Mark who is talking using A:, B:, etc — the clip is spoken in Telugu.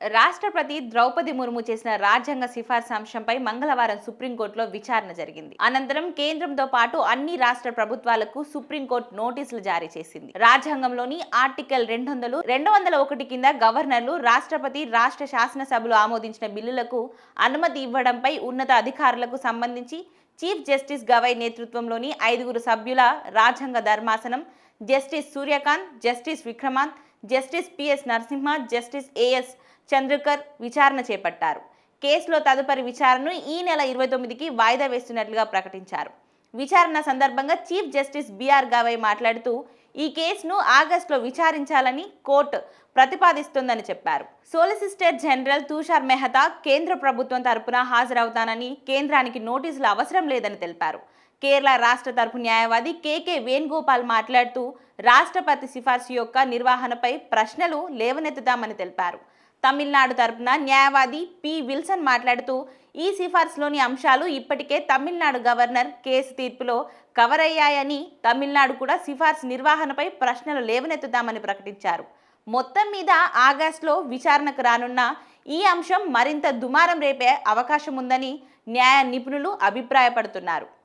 A: రాష్ట్రపతి ద్రౌపది ముర్ము చేసిన రాజ్యాంగ సిఫార్సు అంశంపై మంగళవారం సుప్రీంకోర్టులో విచారణ జరిగింది. అనంతరం కేంద్రంతో పాటు అన్ని రాష్ట్ర ప్రభుత్వాలకు సుప్రీంకోర్టు నోటీసులు జారీ చేసింది. రాజ్యాంగంలోని ఆర్టికల్ 200, 201 కింద గవర్నర్లు, రాష్ట్రపతి, రాష్ట్ర శాసనసభలు ఆమోదించిన బిల్లులకు అనుమతి ఇవ్వడంపై ఉన్నత అధికారులకు సంబంధించి చీఫ్ జస్టిస్ గవై నేతృత్వంలోని 5 సభ్యుల రాజ్యాంగ ధర్మాసనం justice Suryakant, justice Vikramanth, justice PS Narasimha, justice AS Chandrakar విచారణ చేపట్టారు. కేసులో తదుపరి విచారణను ఈ నెల 29కి వాయిదా వేస్తున్నట్లుగా ప్రకటించారు. విచారణ సందర్భంగా చీఫ్ జస్టిస్ బిఆర్ గవై మాట్లాడుతూ ఈ కేసును ఆగస్టులో విచారించాలని కోర్టు ప్రతిపాదిస్తోందని చెప్పారు. సోలిసిటర్ జనరల్ తుషార్ మెహతా కేంద్ర ప్రభుత్వం తరపున హాజరవుతానని, కేంద్రానికి నోటీసులు అవసరం లేదని తెలిపారు. కేరళ రాష్ట్ర తరపు న్యాయవాది కేకే వేణుగోపాల్ మాట్లాడుతూ రాష్ట్రపతి సిఫార్సు యొక్క నిర్వహణపై ప్రశ్నలు లేవనెత్తుతామని తెలిపారు. తమిళనాడు తరపున న్యాయవాది పి విల్సన్ మాట్లాడుతూ ఈ సిఫార్సులోని అంశాలు ఇప్పటికే తమిళనాడు గవర్నర్ కేసు తీర్పులో కవర్ అయ్యాయని, తమిళనాడు కూడా సిఫార్సు నిర్వహణపై ప్రశ్నలు లేవనెత్తుతామని ప్రకటించారు. మొత్తం మీద ఆగస్టులో విచారణకు రానున్న ఈ అంశం మరింత దుమారం రేపే అవకాశం ఉందని న్యాయ నిపుణులు అభిప్రాయపడుతున్నారు.